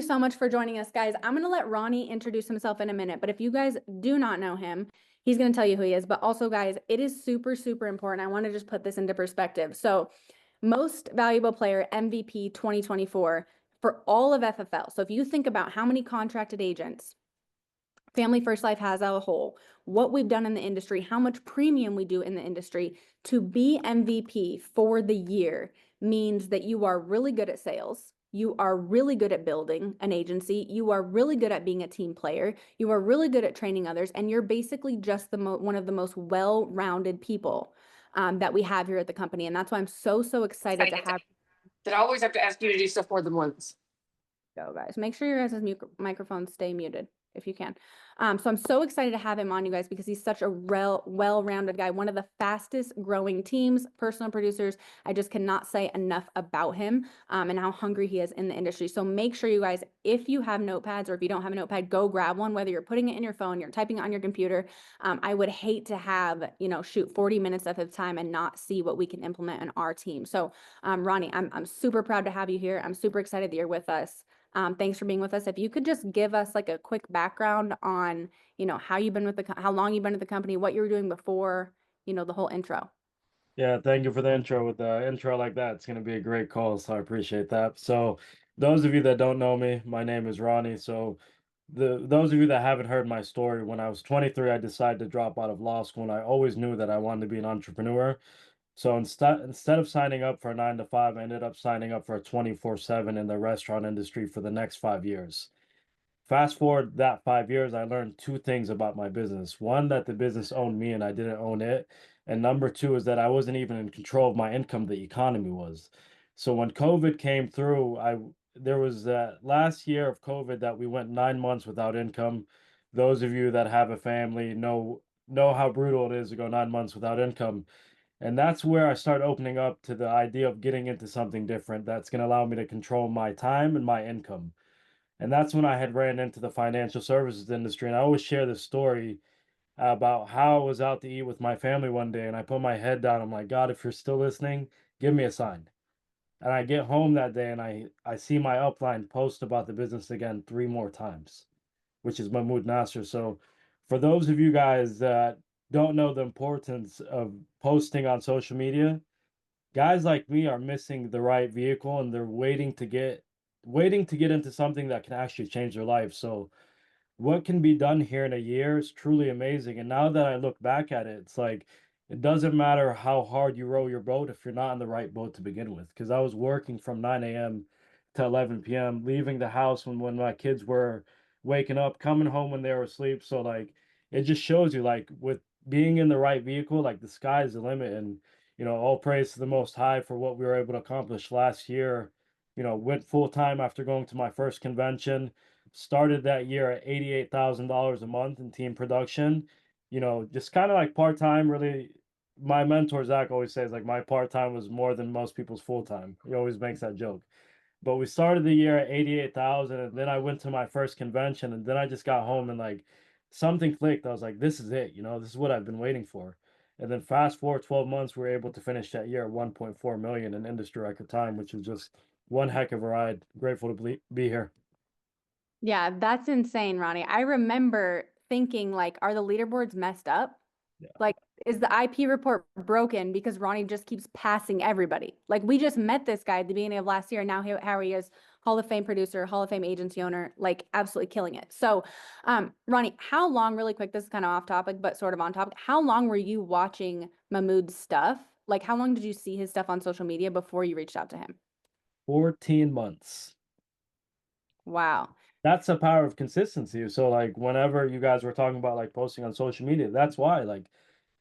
you so much for joining us, guys. I'm going to let Ronnie introduce himself in a minute, but if you guys do not know him, he's going to tell you who he is. But also, guys, it is super, super important. I want to just put this into perspective. So, most valuable player, MVP 2024 for all of FFL. So, if you think about how many contracted agents Family First Life has as a whole, what we've done in the industry, how much premium we do in the industry, to be MVP for the year means that you are really good at sales. You are really good at building an agency. You are really good at being a team player. You are really good at training others. And you're basically just one of the most well-rounded people that we have here at the company. And that's why I'm so, so excited to have. Did I always have to ask you to do stuff more than once? Go, guys. Make sure your guys' microphones stay muted if you can. So I'm so excited to have him on, you guys, because he's such a well-rounded guy, one of the fastest growing teams, personal producers. I just cannot say enough about him and how hungry he is in the industry. So make sure you guys, if you have notepads or if you don't have a notepad, go grab one, whether you're putting it in your phone, you're typing it on your computer. I would hate to have, shoot 40 minutes of his time and not see what we can implement in our team. So Ronnie, I'm super proud to have you here. I'm super excited that you're with us. Thanks for being with us. If you could just give us like a quick background on, how you've been with how long you've been at the company, what you were doing before, the whole intro. Yeah, thank you for the intro. With the intro like that, it's going to be a great call, so I appreciate that. So, those of you that don't know me, my name is Ronnie. So, those of you that haven't heard my story, when I was 23, I decided to drop out of law school, and I always knew that I wanted to be an entrepreneur. So instead of signing up for a 9 to 5, I ended up signing up for a 24/7 in the restaurant industry for the next 5 years. Fast forward that 5 years, I learned two things about my business. One, that the business owned me and I didn't own it. And number two is that I wasn't even in control of my income, the economy was. So when COVID came through, there was that last year of COVID that we went 9 months without income. Those of you that have a family know how brutal it is to go 9 months without income. And that's where I start opening up to the idea of getting into something different that's going to allow me to control my time and my income. And that's when I had ran into the financial services industry. And I always share this story about how I was out to eat with my family one day and I put my head down. I'm like, God, if you're still listening, give me a sign. And I get home that day and I see my upline post about the business again 3 more times, which is Mahmoud Nasser. So for those of you guys that don't know the importance of posting on social media, guys like me are missing the right vehicle and they're waiting to get into something that can actually change their life. So what can be done here in a year is truly amazing. And now that I look back at it, it's like it doesn't matter how hard you row your boat if you're not in the right boat to begin with. Because I was working from 9 a.m. to 11 p.m., leaving the house when my kids were waking up, coming home when they were asleep. So like it just shows you like with being in the right vehicle, like the sky is the limit. And all praise to the Most High for what we were able to accomplish last year. Went full time after going to my first convention. Started that year at $88,000 a month in team production. Just kind of like part time. Really, my mentor Zach always says like my part time was more than most people's full time. He always makes that joke. But we started the year at 88,000, and then I went to my first convention, and then I just got home and like something clicked. I was like, this is it. This is what I've been waiting for. And then fast forward 12 months, we were able to finish that year at 1.4 million in industry record time, which is just one heck of a ride. Grateful to be here. Yeah, that's insane, Ronnie. I remember thinking like, are the leaderboards messed up? Yeah. Like, is the IP report broken because Ronnie just keeps passing everybody? Like, we just met this guy at the beginning of last year. And now how he is Hall of Fame producer, Hall of Fame agency owner, like absolutely killing it. So, Ronnie, how long, really quick, this is kind of off topic, but sort of on topic. How long were you watching Mahmoud's stuff? Like, how long did you see his stuff on social media before you reached out to him? 14 months. Wow. That's the power of consistency. So like whenever you guys were talking about like posting on social media, that's why like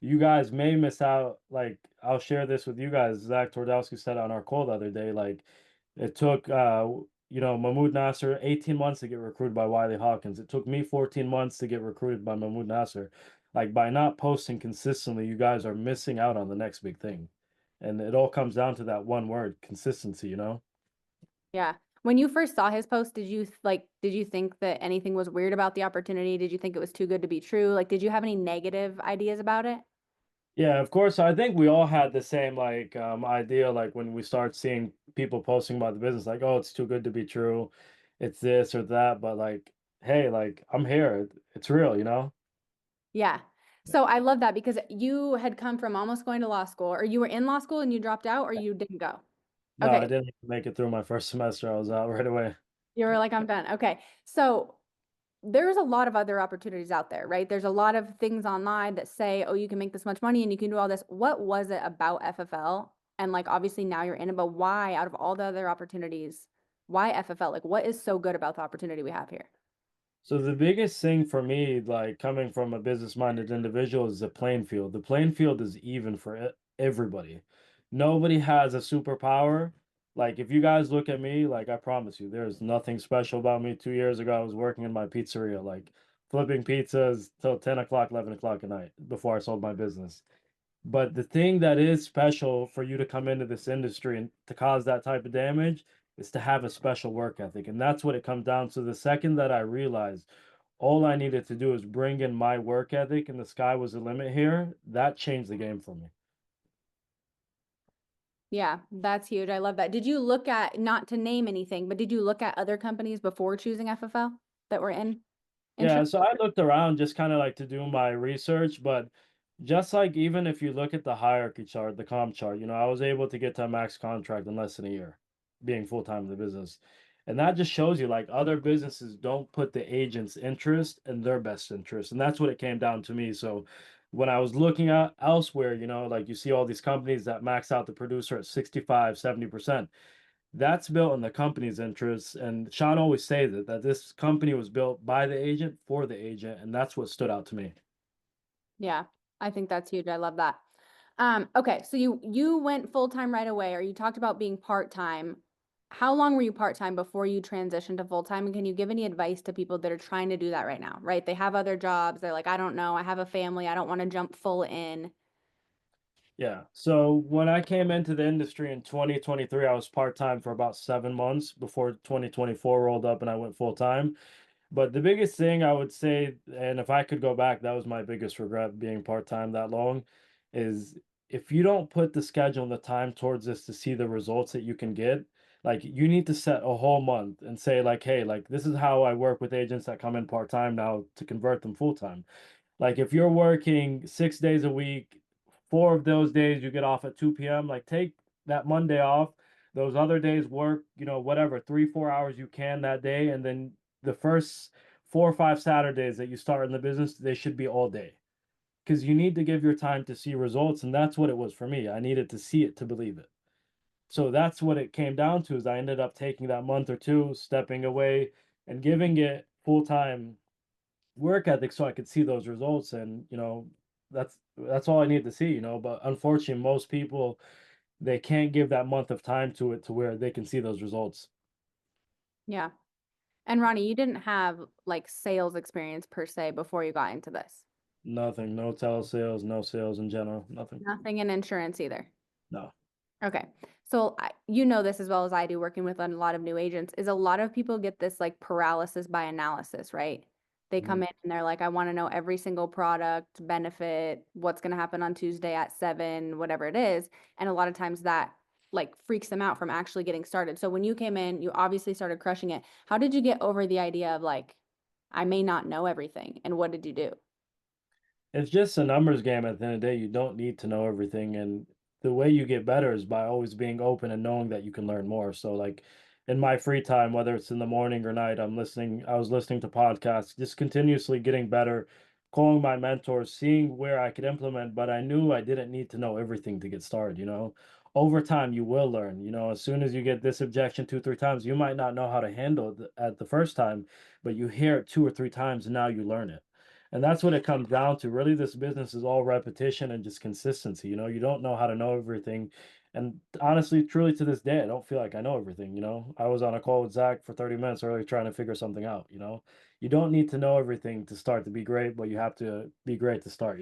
you guys may miss out. Like I'll share this with you guys. Zach Twardowski said on our call the other day, like it took Mahmoud Nasser 18 months to get recruited by Wiley Hawkins. It took me 14 months to get recruited by Mahmoud Nasser. Like by not posting consistently, you guys are missing out on the next big thing. And it all comes down to that one word, consistency. Yeah. When you first saw his post, did you think that anything was weird about the opportunity? Did you think it was too good to be true? Like, did you have any negative ideas about it? Yeah, of course. I think we all had the same like idea like when we start seeing people posting about the business like, oh, it's too good to be true. it's this or that, but like, hey, like I'm here. It's real, you know? Yeah. So I love that because you had come from almost going to law school, or you were in law school and you dropped out, or you didn't go. No, I Okay. didn't even make it through my first semester. I was out right away. You were like, I'm done. Okay. So there's a lot of other opportunities out there, right? There's a lot of things online that say, oh, you can make this much money and you can do all this. What was it about FFL? And like, obviously now you're in it, but why, out of all the other opportunities, why FFL? Like, what is so good about the opportunity we have here? So the biggest thing for me, like coming from a business-minded individual, is the playing field. The playing field is even for everybody. Nobody has a superpower. Like if you guys look at me, like I promise you, there's nothing special about me. 2 years ago, I was working in my pizzeria, like flipping pizzas till 10 o'clock, 11 o'clock at night before I sold my business. But the thing that is special for you to come into this industry and to cause that type of damage is to have a special work ethic. And that's what it comes down to. The second that I realized all I needed to do is bring in my work ethic and the sky was the limit here, that changed the game for me. Yeah, that's huge. I love that. Did you look at, not to name anything, but did you look at other companies before choosing FFL that were in Yeah, insurance? so I looked around just kind of like to do my research, but just like even if you look at the hierarchy chart, the comp chart, I was able to get to a max contract in less than a year, being full time in the business. And that just shows you like other businesses don't put the agent's interest in their best interest. And that's what it came down to me. So when I was looking at elsewhere, like you see all these companies that max out the producer at 65, 70%. That's built in the company's interests, and Sean always says it, that this company was built by the agent for the agent, and that's what stood out to me. Yeah, I think that's huge. I love that. Okay, so you went full-time right away, or you talked about being part-time. How long were you part-time before you transitioned to full-time? And can you give any advice to people that are trying to do that right now, right? They have other jobs. They're like, I don't know, I have a family, I don't want to jump full in. Yeah. So when I came into the industry in 2023, I was part-time for about 7 months before 2024 rolled up and I went full-time. But the biggest thing I would say, and if I could go back, that was my biggest regret being part-time that long, is if you don't put the schedule and the time towards this to see the results that you can get, like you need to set a whole month and say like, hey, like this is how I work with agents that come in part-time now to convert them full-time. Like if you're working 6 days a week, 4 of those days you get off at 2 p.m., like take that Monday off. Those other days work, whatever, 3, 4 hours you can that day. And then the first 4 or 5 Saturdays that you start in the business, they should be all day. Because you need to give your time to see results. And that's what it was for me. I needed to see it to believe it. So that's what it came down to is I ended up taking that month or two, stepping away and giving it full time work ethic so I could see those results. And that's all I need to see. But unfortunately, most people they can't give that month of time to it to where they can see those results. Yeah. And Ronnie, you didn't have like sales experience per se before you got into this. Nothing, no telesales, no sales in general, nothing. Nothing in insurance either. No. Okay. So you know this as well as I do working with a lot of new agents is a lot of people get this like paralysis by analysis, right? They come Mhm. in and they're like, I want to know every single product, benefit, what's going to happen on Tuesday at 7, whatever it is. And a lot of times that like freaks them out from actually getting started. So when you came in, you obviously started crushing it. How did you get over the idea of like, I may not know everything? And what did you do? It's just a numbers game at the end of the day. You don't need to know everything. And the way you get better is by always being open and knowing that you can learn more. So like in my free time, whether it's in the morning or night, I was listening to podcasts, just continuously getting better, calling my mentors, seeing where I could implement, but I knew I didn't need to know everything to get started. Over time you will learn. As soon as you get this objection 2, 3 times, you might not know how to handle it at the first time, but you hear it 2 or 3 times and now you learn it. And that's what it comes down to. Really, this business is all repetition and just consistency. You don't know how to know everything. And honestly, truly to this day, I don't feel like I know everything. I was on a call with Zach for 30 minutes earlier trying to figure something out. You don't need to know everything to start to be great, but you have to be great to start.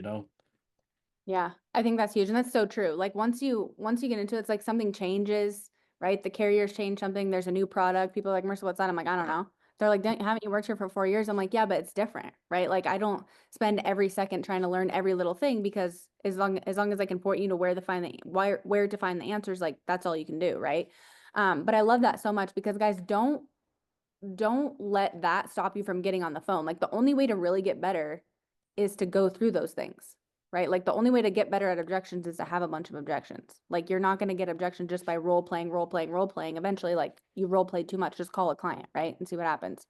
Yeah, I think that's huge. And that's so true. Like once you get into it, it's like something changes, right? The carriers change something, there's a new product. People are like, Marissa, what's that? I'm like, I don't know. They're like, haven't you worked here for 4 years? I'm like, yeah, but it's different, right? Like I don't spend every second trying to learn every little thing because as long as I can point you to where to find the answers, like that's all you can do, right? But I love that so much because guys, don't don't let that stop you from getting on the phone. Like the only way to really get better is to go through those things, right? Like the only way to get better at objections is to have a bunch of objections. Like you're not going to get objections just by role playing, role playing, role playing. Eventually, like you role played too much, just call a client, right? And see what happens.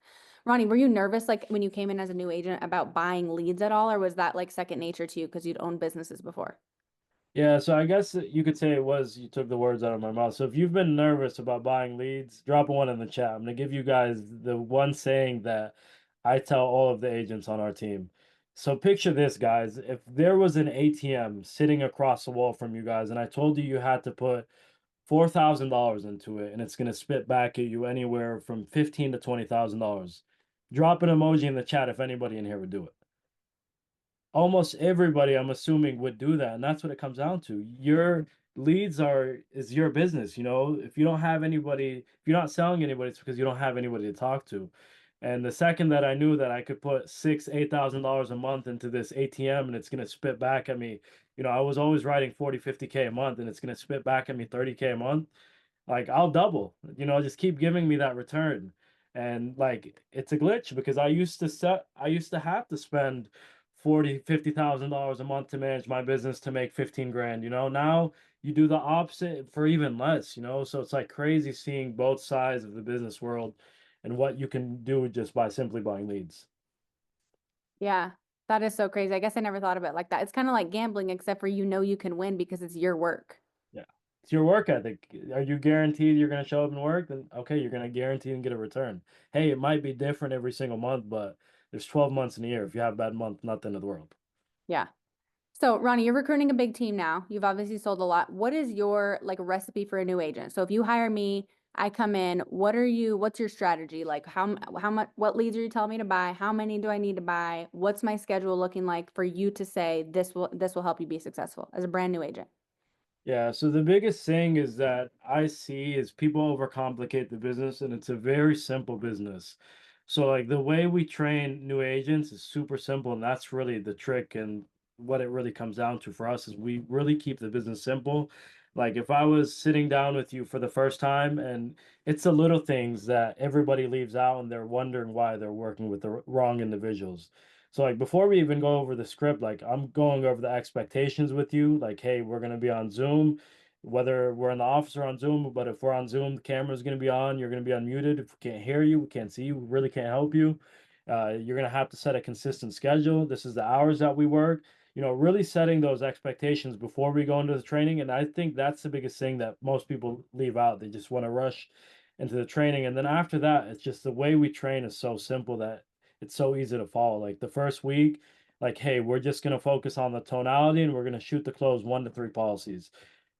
Ronnie, were you nervous like when you came in as a new agent about buying leads at all, or was that like second nature to you because you'd owned businesses before? Yeah, so I guess you could say it was you took the words out of my mouth. So if you've been nervous about buying leads, drop one in the chat. I'm gonna give you guys the one saying that I tell all of the agents on our team. So picture this, guys. If there was an ATM sitting across the wall from you guys, and I told you you had to put $4,000 into it, and it's gonna spit back at you anywhere from 15 to $20,000. Drop an emoji in the chat if anybody in here would do it. Almost everybody, I'm assuming, would do that, and that's what it comes down to. Your leads is your business, you know? If you don't have anybody, if you're not selling anybody, it's because you don't have anybody to talk to. And the second that I knew that I could put $8,000 a month into this ATM and it's gonna spit back at me, you know, I was always writing 40, 50K a month, and it's gonna spit back at me 30K a month. Like I'll double, you know, just keep giving me that return. And like it's a glitch because I used to have to spend 40, $50,000 a month to manage my business to make 15 grand, you know. Now you do the opposite for even less, you know. So it's like crazy seeing both sides of the business world and what you can do just by simply buying leads. Yeah, that is so crazy. I guess I never thought of it like that. It's kind of like gambling, except for you can win because it's your work. Yeah. It's your work ethic. Are you guaranteed you're going to show up and work? Then okay, you're going to guarantee and get a return. Hey, it might be different every single month, but there's 12 months in a year. If you have a bad month, not the end of the world. Yeah. So, Ronnie, you're recruiting a big team now. You've obviously sold a lot. What is your like recipe for a new agent? So, if you hire me, I come in, what's your strategy? Like how much, what leads are you telling me to buy? How many do I need to buy? What's my schedule looking like for you to say this will help you be successful as a brand new agent? Yeah, so the biggest thing is that I see is people overcomplicate the business and it's a very simple business. So like the way we train new agents is super simple and that's really the trick and what it really comes down to for us is we really keep the business simple. Like if I was sitting down with you for the first time and it's the little things that everybody leaves out and they're wondering why they're working with the wrong individuals. So like before we even go over the script, like I'm going over the expectations with you. Like, hey, we're gonna be on Zoom, whether we're in the office or on Zoom. But if we're on Zoom, the camera's gonna be on. You're gonna be unmuted. If we can't hear you, we can't see you. We really can't help you. You're gonna have to set a consistent schedule. This is the hours that we work. You know, really setting those expectations before we go into the training. And I think that's the biggest thing that most people leave out. They just want to rush into the training, and then after that, it's just the way we train is so simple that it's so easy to follow. Like the first week, like, hey, we're just gonna focus on the tonality and we're gonna shoot to close 1 to 3 policies.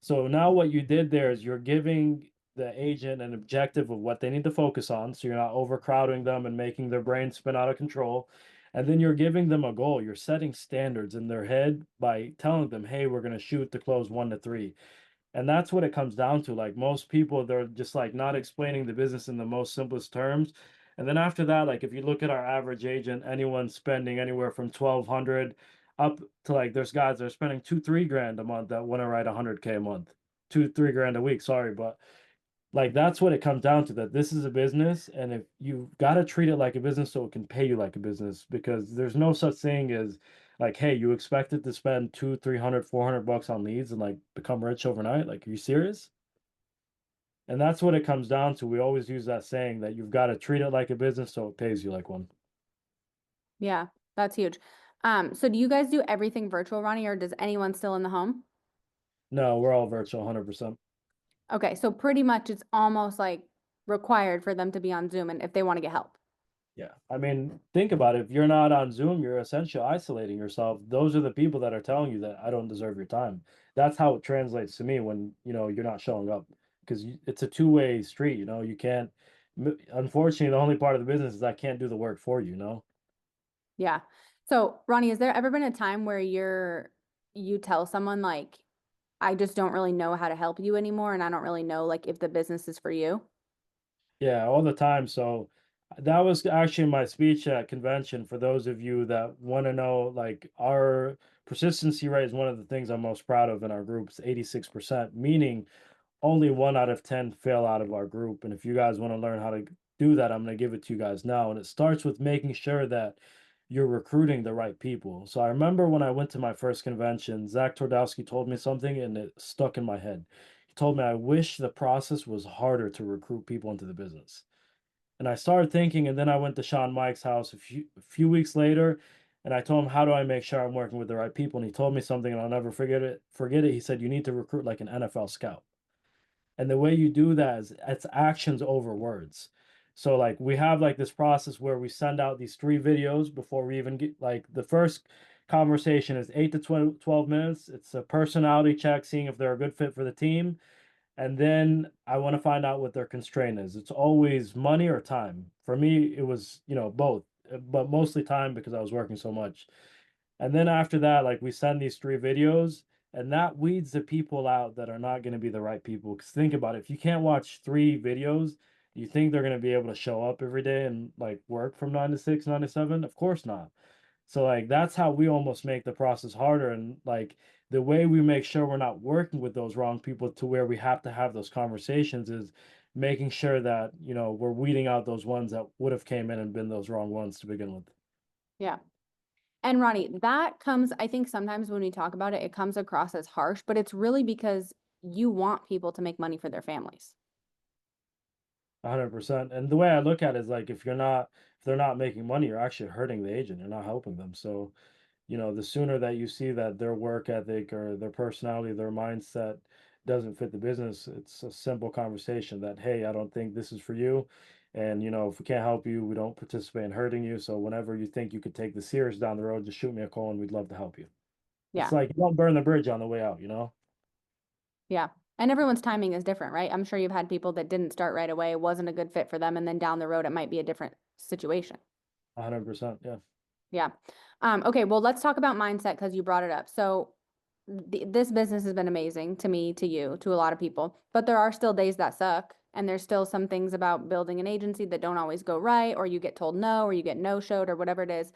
So now what you did there is you're giving the agent an objective of what they need to focus on. So you're not overcrowding them and making their brain spin out of control. And then you're giving them a goal. You're setting standards in their head by telling them, hey, we're gonna shoot to close 1 to 3. And that's what it comes down to. Like most people, they're just like not explaining the business in the most simplest terms. And then after that, like if you look at our average agent, anyone spending anywhere from 1,200 up to like there's guys that are spending 2, 3 grand a month that want to write 100K a month, 2, 3 grand a week. Sorry, but like that's what it comes down to, that this is a business and if you've got to treat it like a business so it can pay you like a business, because there's no such thing as like, hey, you expected to spend 200, 300, 400 bucks on leads and like become rich overnight. Like, are you serious? And that's what it comes down to. We always use that saying that you've got to treat it like a business so it pays you like one. Yeah, that's huge. So do you guys do everything virtual, Ronnie, or does anyone still in the home? No, we're all virtual 100%. Okay, so pretty much it's almost like required for them to be on Zoom and if they want to get help. Yeah. I mean, think about it. If you're not on Zoom, you're essentially isolating yourself. Those are the people that are telling you that I don't deserve your time. That's how it translates to me when, you know, you're not showing up because it's a two-way street, you know, you can't, unfortunately, the only part of the business is I can't do the work for you, you know? Yeah. So, Ronnie, has there ever been a time where you tell someone like, I just don't really know how to help you anymore, and I don't really know like if the business is for you? Yeah, all the time. So that was actually my speech at convention. For those of you that want to know, like our persistency rate is one of the things I'm most proud of in our group. It's 86%, meaning only 1 out of 10 fail out of our group. And if you guys want to learn how to do that, I'm going to give it to you guys now. And it starts with making sure that you're recruiting the right people. So I remember when I went to my first convention, Zach Twardowski told me something and it stuck in my head. He told me, I wish the process was harder to recruit people into the business. And I started thinking, and then I went to Sean Mike's house a few weeks later, and I told him, how do I make sure I'm working with the right people? And he told me something, and I'll never forget it. Forget it. He said, you need to recruit like an NFL scout. And the way you do that is it's actions over words. So like we have like this process where we send out these 3 videos before we even get like the first conversation is 8 to 12 minutes. It's a personality check, seeing if they're a good fit for the team. And then I want to find out what their constraint is. It's always money or time. For me, it was, both, but mostly time because I was working so much. And then after that, like we send these 3 videos, and that weeds the people out that are not going to be the right people. Because think about it, if you can't watch 3 videos, you think they're going to be able to show up every day and like work from 9 to 6, 9 to 7? Of course not. So like that's how we almost make the process harder. And like the way we make sure we're not working with those wrong people to where we have to have those conversations is making sure that, we're weeding out those ones that would have came in and been those wrong ones to begin with. Yeah. And Ronnie, that comes, I think sometimes when we talk about it, it comes across as harsh, but it's really because you want people to make money for their families. 100%. And the way I look at it is like if they're not making money, you're actually hurting the agent. You're not helping them. So, the sooner that you see that their work ethic or their personality, their mindset doesn't fit the business, it's a simple conversation that, hey, I don't think this is for you. And, if we can't help you, we don't participate in hurting you. So whenever you think you could take this serious down the road, just shoot me a call and we'd love to help you. It's Yeah. like you don't burn the bridge on the way out. Yeah. And everyone's timing is different, right? I'm sure you've had people that didn't start right away, wasn't a good fit for them, and then down the road it might be a different situation. 100%. Yeah. Yeah. Okay, well, let's talk about mindset because you brought it up. So this business has been amazing to me, to you, to a lot of people, but there are still days that suck. And there's still some things about building an agency that don't always go right, or you get told no, or you get no-showed, or whatever it is.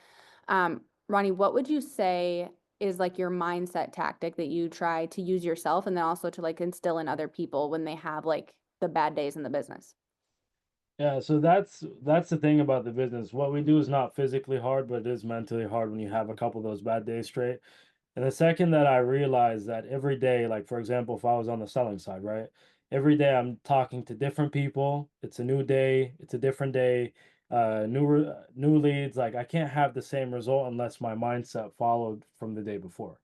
Ronnie, what would you say is like your mindset tactic that you try to use yourself and then also to like instill in other people when they have like the bad days in the business? Yeah, so that's the thing about the business. What we do is not physically hard, but it is mentally hard when you have a couple of those bad days straight. And the second that I realized that every day, like for example, if I was on the selling side, right? Every day I'm talking to different people. It's a new day, it's a different day, new leads. Like I can't have the same result unless my mindset followed from the day before.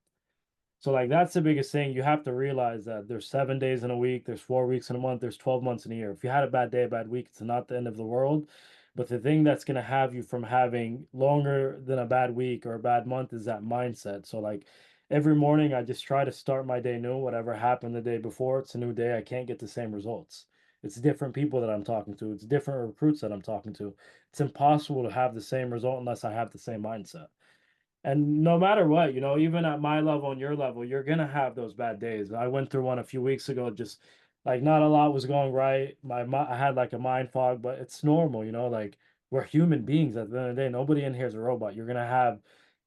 So like that's the biggest thing. You have to realize that there's 7 days in a week, there's 4 weeks in a month, there's 12 months in a year. If you had a bad day, a bad week, it's not the end of the world. But the thing that's gonna have you from having longer than a bad week or a bad month is that mindset. So like every morning I just try to start my day new. Whatever happened the day before, it's a new day. I can't get the same results. It's different people that I'm talking to. It's different recruits that I'm talking to. It's impossible to have the same result unless I have the same mindset. And no matter what, even at my level and your level, you're gonna have those bad days. I went through one a few weeks ago, just like not a lot was going right. I had like a mind fog, but it's normal, like we're human beings at the end of the day. Nobody in here is a robot. You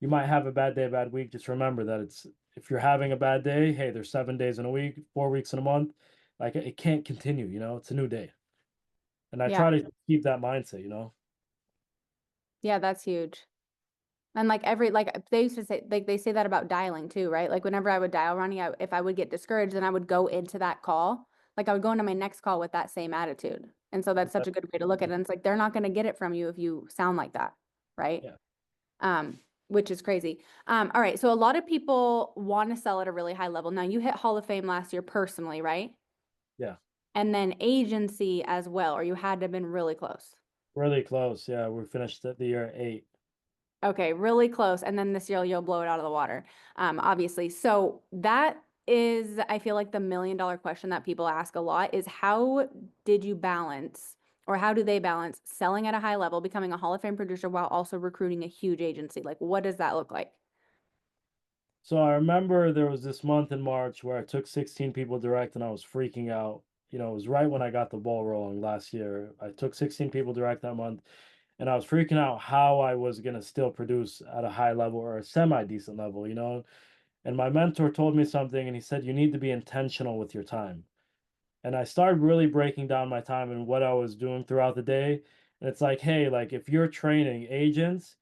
might have a bad day, a bad week. Just remember that if you're having a bad day, hey, there's 7 days in a week, 4 weeks in a month. Like it can't continue, it's a new day. And I Yeah. try to keep that mindset. Yeah, that's huge. And like like they used to say, like they say that about dialing too, right? Like whenever I would dial Ronnie, if I would get discouraged, then I would go into that call. Like I would go into my next call with that same attitude. And so that's such a good way to look at it. And it's like they're not going to get it from you if you sound like that, right? Yeah. Which is crazy. All right. So a lot of people want to sell at a really high level. Now you hit Hall of Fame last year personally, right? Yeah. And then agency as well, or you had to have been really close. Really close. Yeah. We finished the year at 8. Okay, really close. And then this year you'll blow it out of the water, obviously. So that is, I feel like the $1 million question that people ask a lot is how did you balance, or how do they balance selling at a high level, becoming a Hall of Fame producer while also recruiting a huge agency? Like, what does that look like? So I remember there was this month in March where I took 16 people direct and I was freaking out. It was right when I got the ball rolling last year. I took 16 people direct that month and I was freaking out how I was going to still produce at a high level or a semi decent level. And my mentor told me something and he said, you need to be intentional with your time. And I started really breaking down my time and what I was doing throughout the day. And it's like, hey, like if you're training agents,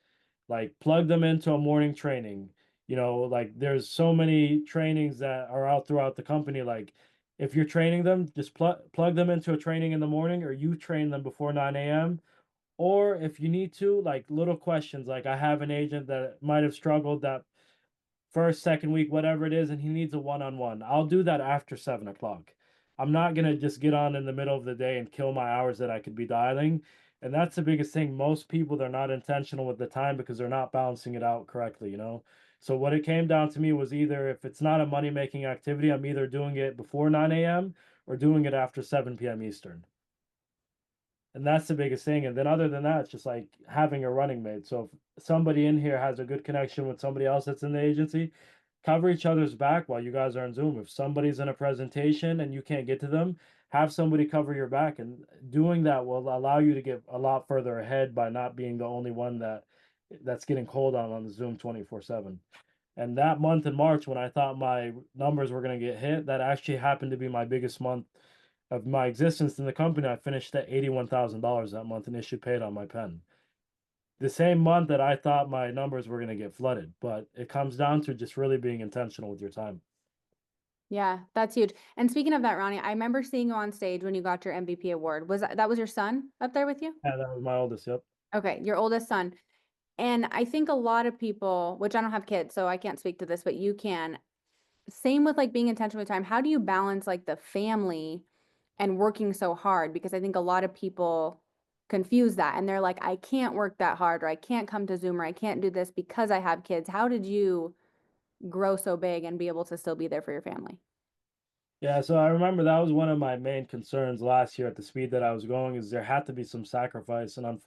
like plug them into a morning training. Like there's so many trainings that are out throughout the company. Like if you're training them, just plug them into a training in the morning, or you train them before 9 a.m. Or if you need to, like little questions, like I have an agent that might have struggled that first, second week, whatever it is, and he needs a one-on-one. I'll do that after 7 o'clock. I'm not gonna just get on in the middle of the day and kill my hours that I could be dialing. And that's the biggest thing. Most people, they're not intentional with the time because they're not balancing it out correctly. So what it came down to me was either if it's not a money-making activity, I'm either doing it before 9 a.m. or doing it after 7 p.m. Eastern. And that's the biggest thing. And then other than that, it's just like having a running mate. So if somebody in here has a good connection with somebody else that's in the agency, cover each other's back while you guys are on Zoom. If somebody's in a presentation and you can't get to them, have somebody cover your back. And doing that will allow you to get a lot further ahead by not being the only one that's getting called on the Zoom 24/7. And that month in March, when I thought my numbers were going to get hit, that actually happened to be my biggest month of my existence in the company. I finished at $81,000 that month and issued paid on my pen. The same month that I thought my numbers were going to get flooded, but it comes down to just really being intentional with your time. Yeah, that's huge. And speaking of that, Ronnie, I remember seeing you on stage when you got your MVP award. Was that was your son up there with you? Yeah, that was my oldest. Yep. Okay, your oldest son. And I think a lot of people, which I don't have kids, so I can't speak to this, but you can. Same with like being intentional with time. How do you balance like the family and working so hard? Because I think a lot of people confuse that and they're like, I can't work that hard, or I can't come to Zoom, or I can't do this because I have kids. How did you grow so big and be able to still be there for your family? Yeah, so I remember that was one of my main concerns last year at the speed that I was going is there had to be some sacrifice. And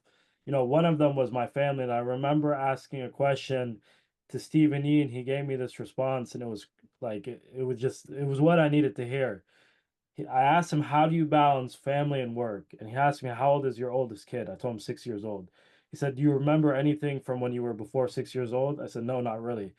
one of them was my family. And I remember asking a question to Stephen E, and he gave me this response, and it was like it was what I needed to hear. I asked him, "How do you balance family and work?" And he asked me, "How old is your oldest kid?" I told him 6 years old. He said, "Do you remember anything from when you were before 6 years old?" I said, "No, not really."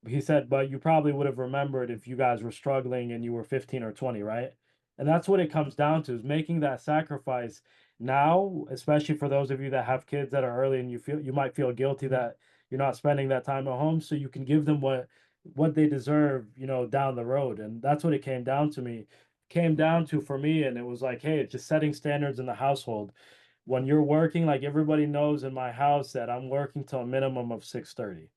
He said, "But you probably would have remembered if you guys were struggling and you were 15 or 20, right?" And that's what it comes down to is making that sacrifice now, especially for those of you that have kids that are early and you might feel guilty that you're not spending that time at home so you can give them what they deserve, down the road. And that's what it came down to for me. And it was like, hey, it's just setting standards in the household. When you're working, like everybody knows in my house that I'm working till a minimum of 6:30.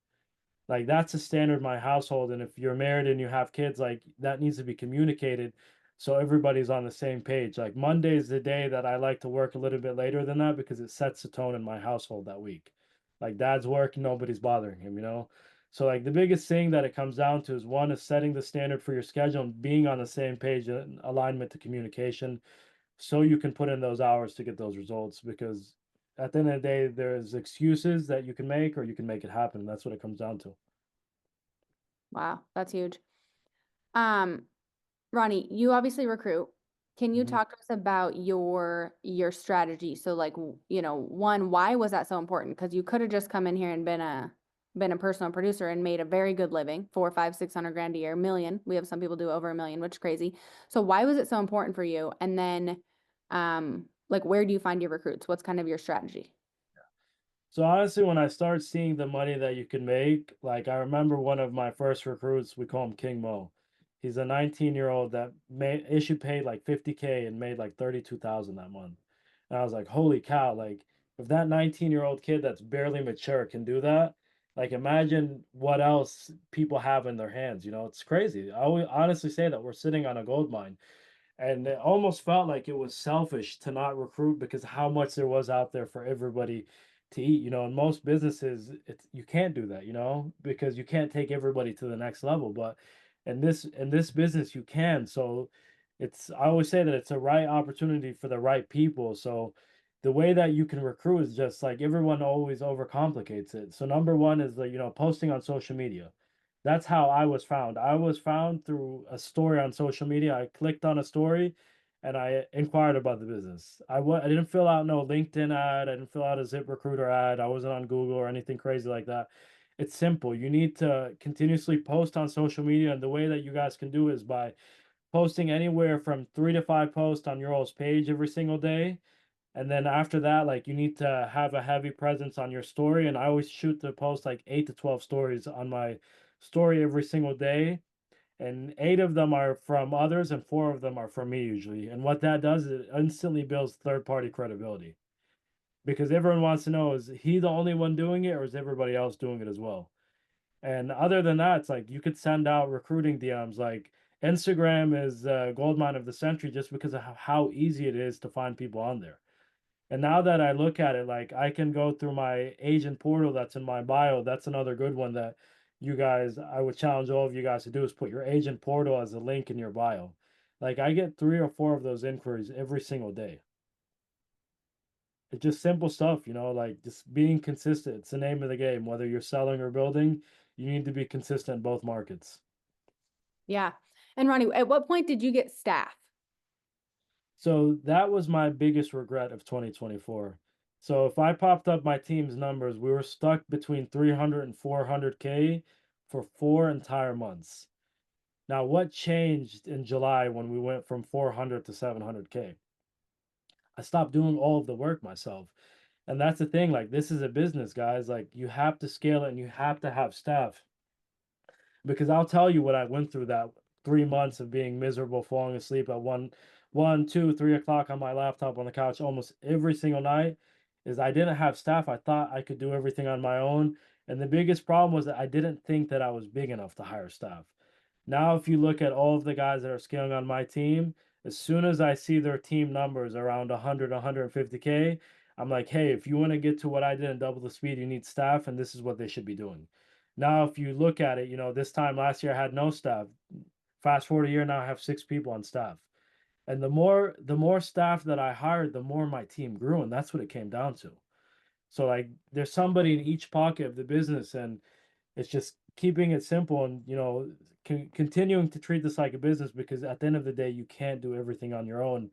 Like that's a standard in my household. And if you're married and you have kids, like that needs to be communicated so everybody's on the same page. Like Monday is the day that I like to work a little bit later than that because it sets the tone in my household that week. Like dad's working, nobody's bothering him. So like the biggest thing that it comes down to is one is setting the standard for your schedule and being on the same page and alignment to communication so you can put in those hours to get those results because at the end of the day there's excuses that you can make or you can make it happen. That's what it comes down to. Wow, that's huge. Um, Ronnie, you obviously recruit. Can you Mhm. talk to us about your strategy? So like, one, why was that so important? Because you could have just come in here and been a personal producer and made a very good living, 4, 5, 600 grand a year, million. We have some people do over a million, which is crazy. So why was it so important for you? And then, like, where do you find your recruits? What's kind of your strategy? So honestly, when I start seeing the money that you can make, like I remember one of my first recruits, we call him King Mo. He's a 19-year-old that issue paid like 50K and made like 32,000 that month. And I was like, holy cow, like if that 19-year-old kid that's barely mature can do that, like imagine what else people have in their hands, it's crazy. I would honestly say that we're sitting on a gold mine. And it almost felt like it was selfish to not recruit because how much there was out there for everybody to eat. In most businesses, you can't do that, because you can't take everybody to the next level. But in this business, you can. So I always say that it's a right opportunity for the right people. So the way that you can recruit is just like everyone always overcomplicates it. So number one is the posting on social media. That's how I was found. I was found through a story on social media. I clicked on a story and I inquired about the business. I didn't fill out no LinkedIn ad. I didn't fill out a ZipRecruiter ad. I wasn't on Google or anything crazy like that. It's simple. You need to continuously post on social media. And the way that you guys can do is by posting anywhere from 3 to 5 posts on your all's page every single day And then after that, like you need to have a heavy presence on your story. And I always shoot to post like 8 to 12 stories on my story every single day. And 8 of them are from others and 4 of them are from me usually. And what that does is it instantly builds third party credibility because everyone wants to know, is he the only one doing it or is everybody else doing it as well? And other than that, it's like you could send out recruiting DMs. Like Instagram is the gold mine of the century just because of how easy it is to find people on there. And now that I look at it, like I can go through my agent portal that's in my bio. That's another good one that you guys, I would challenge all of you guys to do is put your agent portal as a link in your bio. Like I get 3 or 4 of those inquiries every single day. It's just simple stuff, like just being consistent. It's the name of the game. Whether you're selling or building, you need to be consistent in both markets. Yeah. And Ronnie, at what point did you get staff? So that was my biggest regret of 2024. So if I popped up my team's numbers, we were stuck between 300 and 400K for 4 entire months. Now, what changed in July when we went from 400 to 700K? I stopped doing all of the work myself. And that's the thing, like this is a business, guys. Like you have to scale it and you have to have staff. Because I'll tell you what I went through that 3 months of being miserable, falling asleep at 1, 2, 3 o'clock on my laptop on the couch almost every single night. Is I didn't have staff. I thought I could do everything on my own. And the biggest problem was that I didn't think that I was big enough to hire staff. Now, if you look at all of the guys that are scaling on my team, as soon as I see their team numbers around 100, 150K, I'm like, hey, if you want to get to what I did and double the speed, you need staff, and this is what they should be doing. Now, if you look at it, this time last year I had no staff. Fast forward a year now, I have 6 people on staff. And the more staff that I hired, the more my team grew, and that's what it came down to. So like there's somebody in each pocket of the business, and it's just keeping it simple and continuing to treat this like a business because at the end of the day, you can't do everything on your own.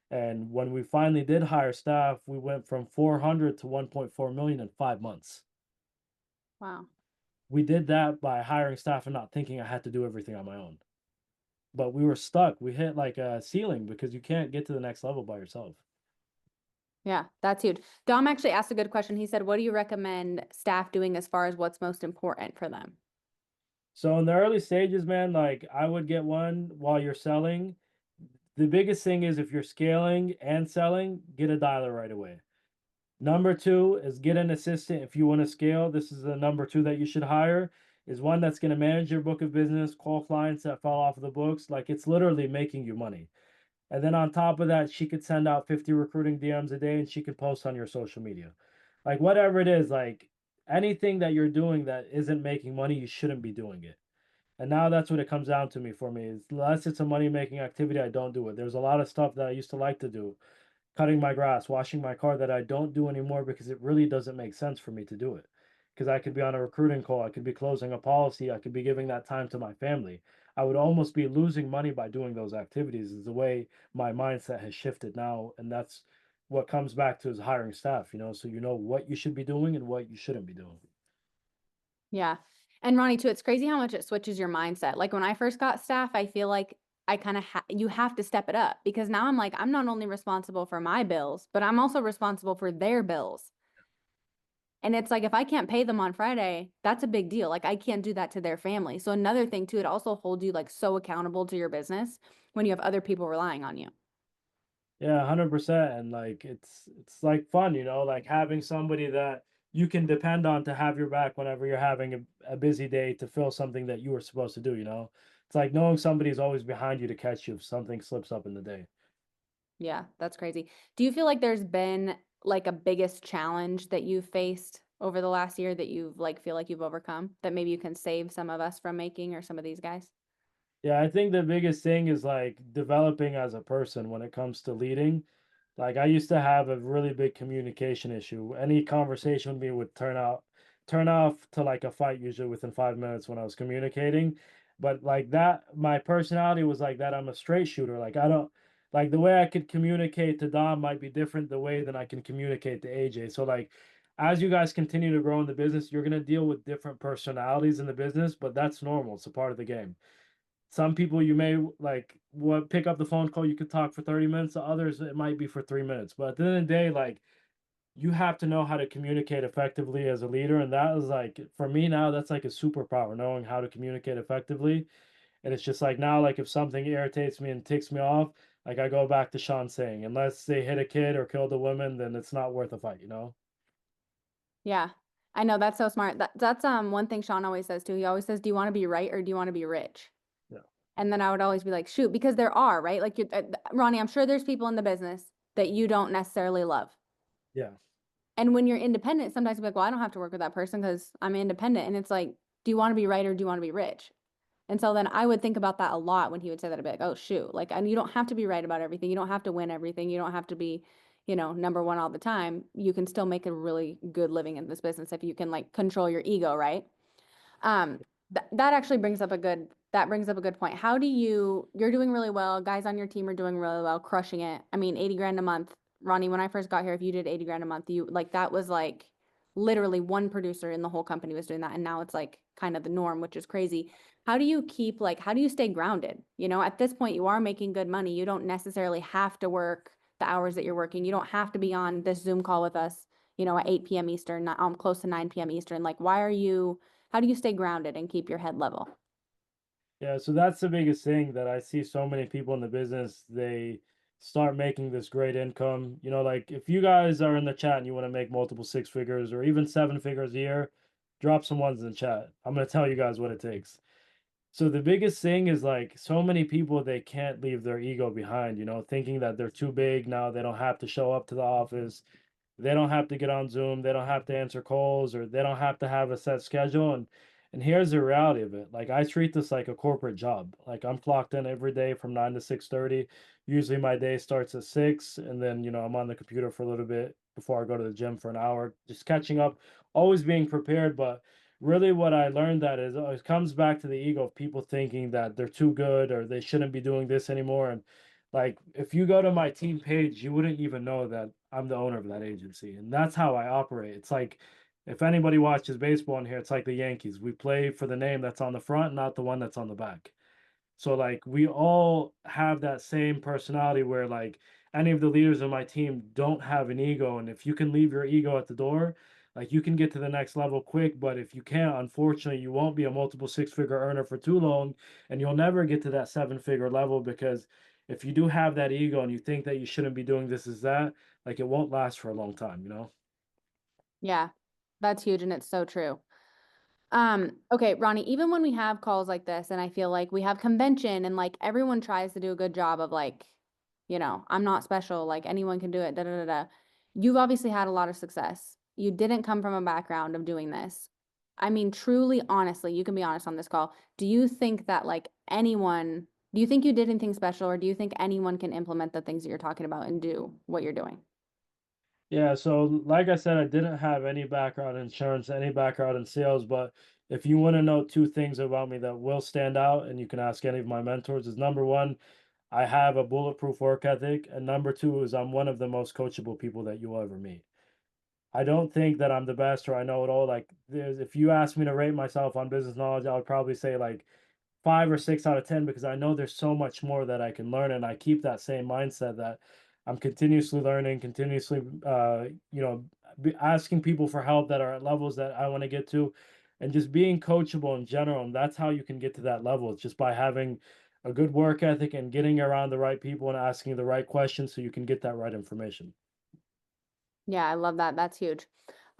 And when we finally did hire staff, we went from 400 to 1.4 million in 5 months. Wow. We did that by hiring staff and not thinking I had to do everything on my own. But we were stuck. We hit like a ceiling because you can't get to the next level by yourself. Yeah, that's huge. Dom actually asked a good question. He said, what do you recommend staff doing as far as what's most important for them? So in the early stages, man, like I would get one while you're selling. The biggest thing is if you're scaling and selling, get a dialer right away. Number 2 is get an assistant if you want to scale. This is the number 2 that you should hire, is one that's going to manage your book of business, call clients that fell off of the books. Like it's literally making you money. And then on top of that, she could send out 50 recruiting DMs a day and she could post on your social media. Like whatever it is, like anything that you're doing that isn't making money, you shouldn't be doing it. And now that's what it comes down to me for me. Is unless it's a money making activity, I don't do it. There's a lot of stuff that I used to like to do, cutting my grass, washing my car, that I don't do anymore because it really doesn't make sense for me to do it. Because I could be on a recruiting call, I could be closing a policy, I could be giving that time to my family. I would almost be losing money by doing those activities, is the way my mindset has shifted now. And that's what comes back to is hiring staff, so you know what you should be doing and what you shouldn't be doing. Yeah. And Ronnie, too, it's crazy how much it switches your mindset. Like when I first got staff, I feel like I kind of you have to step it up because now I'm like, I'm not only responsible for my bills, but I'm also responsible for their bills. And it's like, if I can't pay them on Friday, that's a big deal. Like I can't do that to their family. So another thing too, it also holds you like so accountable to your business when you have other people relying on you. Yeah, 100%. And like it's like fun, like having somebody that you can depend on to have your back whenever you're having a busy day to fill something that you were supposed to do. It's like knowing somebody's always behind you to catch you if something slips up in the day. Yeah, that's crazy. Do you feel like there's been like a biggest challenge that you've faced over the last year that you've like feel like you've overcome that maybe you can save some of us from making or some of these guys? Yeah, I think the biggest thing is like developing as a person when it comes to leading. Like I used to have a really big communication issue. Any conversation with me would turn off to like a fight usually within 5 minutes when I was communicating. But like that, my personality was like that. I'm a straight shooter. Like I don't like the way I could communicate to Dom might be different the way than I can communicate to AJ. So like as you guys continue to grow in the business, you're gonna deal with different personalities in the business, but that's normal. It's a part of the game. some people you may like what pick up the phone call, you could talk for 30 minutes, to others it might be for 3 minutes. But at the end of the day, like you have to know how to communicate effectively as a leader. And that is like for me now, that's like a superpower, knowing how to communicate effectively. And it's just like now, like if something irritates me and ticks me off, like I go back to Sean saying, unless they hit a kid or killed a woman, then it's not worth a fight, you know? Yeah. I know that's so smart. That's one thing Sean always says too. He always says, "Do you want to be right or do you want to be rich?" Yeah. And then I would always be like, "Shoot," because there are, right? Like Ronnie, I'm sure there's people in the business that you don't necessarily love. Yeah. And when you're independent, sometimes you're like, "Well, I don't have to work with that person because I'm independent." And it's like, "Do you want to be right or do you want to be rich?" And so then I would think about that a lot when he would say that. I'd be like, "Oh, shoot." Like, and you don't have to be right about everything. You don't have to win everything. You don't have to be, number one all the time. You can still make a really good living in this business if you can like control your ego, right? Um, that actually brings up a good point. How do you're doing really well, guys on your team are doing really well, crushing it. I mean, 80 grand a month. Ronnie, when I first got here, if you did 80 grand a month, you like that was like literally one producer in the whole company was doing that. And now it's like kind of the norm, which is crazy. How do you stay grounded? At this point, you are making good money. You don't necessarily have to work the hours that you're working. You don't have to be on this Zoom call with us, at 8 p.m. Eastern, close to 9 p.m. Eastern. Like, how do you stay grounded and keep your head level? Yeah, so that's the biggest thing that I see so many people in the business, they start making this great income. You know, like if you guys are in the chat and you want to make multiple six figures or even seven figures a year, drop some ones in the chat. I'm going to tell you guys what it takes. So the biggest thing is like so many people they can't leave their ego behind, thinking that they're too big now, they don't have to show up to the office. They don't have to get on Zoom, they don't have to answer calls, or they don't have to have a set schedule. And here's the reality of it. Like I treat this like a corporate job. Like I'm clocked in every day from 9 to 6:30. Usually my day starts at 6 and then, I'm on the computer for a little bit before I go to the gym for an hour, just catching up, always being prepared. But really what I learned that is it comes back to the ego of people thinking that they're too good or they shouldn't be doing this anymore. And like if you go to my team page, you wouldn't even know that I'm the owner of that agency. And that's how I operate. It's like if anybody watches baseball in here, it's like the Yankees. We play for the name that's on the front, not the one that's on the back. So like we all have that same personality where like any of the leaders of my team don't have an ego. And if you can leave your ego at the door, like you can get to the next level quick. But if you can't, unfortunately, you won't be a multiple six-figure earner for too long, and you'll never get to that seven-figure level because if you do have that ego and you think that you shouldn't be doing this is that, like it won't last for a long time. Yeah, that's huge and it's so true. Okay, Ronnie, even when we have calls like this and I feel like we have convention and like everyone tries to do a good job of like, I'm not special, like anyone can do it, da da da da. You've obviously had a lot of success. You didn't come from a background of doing this. I mean, truly, honestly, you can be honest on this call. Do you think that like do you think you did anything special or do you think anyone can implement the things that you're talking about and do what you're doing? Yeah, so like I said, I didn't have any background in insurance, any background in sales, but if you want to know two things about me that will stand out, and you can ask any of my mentors, is number one, I have a bulletproof work ethic, and number two is I'm one of the most coachable people that you'll ever meet. I don't think that I'm the best or I know it all. Like, if you ask me to rate myself on business knowledge, I would probably say like 5 or 6 out of 10 because I know there's so much more that I can learn, and I keep that same mindset that I'm continuously learning, continuously, asking people for help that are at levels that I want to get to, and just being coachable in general. And that's how you can get to that level. It's just by having a good work ethic and getting around the right people and asking the right questions so you can get that right information. Yeah, I love that. That's huge.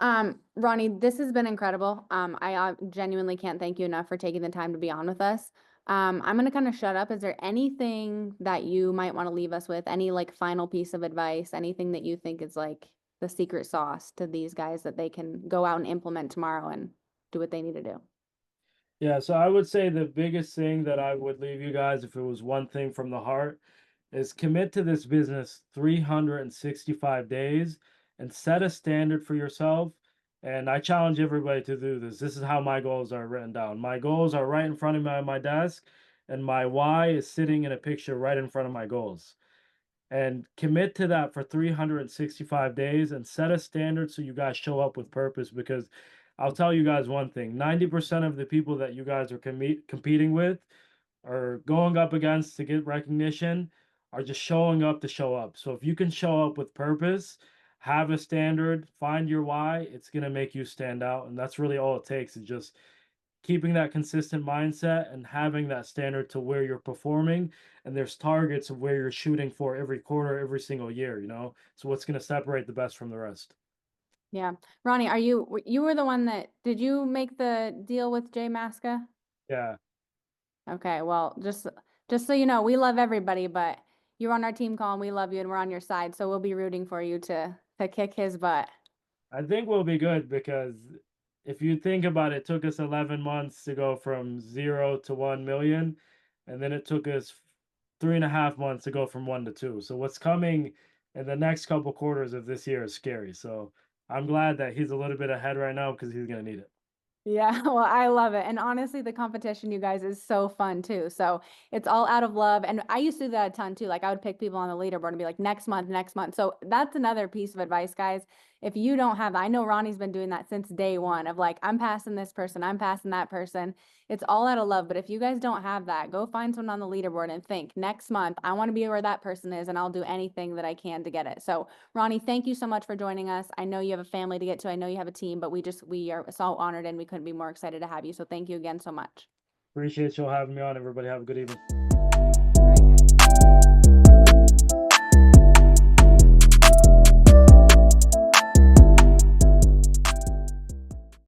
Ronnie, this has been incredible. I genuinely can't thank you enough for taking the time to be on with us. I'm gonna kind of shut up. Is there anything that you might want to leave us with? Any like final piece of advice? Anything that you think is like the secret sauce to these guys that they can go out and implement tomorrow and do what they need to do? Yeah, so I would say the biggest thing that I would leave you guys, if it was one thing from the heart, is commit to this business 365 days and set a standard for yourself. And I challenge everybody to do this. This is how my goals are written down. My goals are right in front of me on my desk, and my why is sitting in a picture right in front of my goals. And commit to that for 365 days and set a standard so you guys show up with purpose. Because I'll tell you guys one thing, 90% of the people that you guys are competing with are going up against to get recognition are just showing up to show up. So if you can show up with purpose, have a standard, find your why, it's going to make you stand out. And that's really all it takes, is just keeping that consistent mindset and having that standard to where you're performing. And there's targets of where you're shooting for every quarter, every single year, you know? So what's going to separate the best from the rest? Yeah. Ronnie, you were the one that, did you make the deal with Jay Masca? Yeah. Okay, well, just so you know, we love everybody, but you're on our team call and we love you and we're on your side, so we'll be rooting for you to kick his butt. I think we'll be good, because if you think about it, it took us 11 months to go from 0 to 1 million, and then it took us 3.5 months to go from 1 to 2. So what's coming in the next couple quarters of this year is scary. So I'm glad that he's a little bit ahead right now, because he's going to need it. Yeah, well, I love it. And honestly, the competition, you guys, is so fun too. So it's all out of love. And I used to do that a ton too. Like I would pick people on the leaderboard and be like, next month, next month. So that's another piece of advice, guys. If you don't have, I know Ronnie's been doing that since day one of like, I'm passing this person, I'm passing that person. It's all out of love. But if you guys don't have that, go find someone on the leaderboard and think, next month, I want to be where that person is, and I'll do anything that I can to get it. So Ronnie, thank you so much for joining us. I know you have a family to get to. I know you have a team, but we are so honored and we couldn't be more excited to have you. So thank you again so much. Appreciate you all having me on. Everybody have a good evening. All right, guys.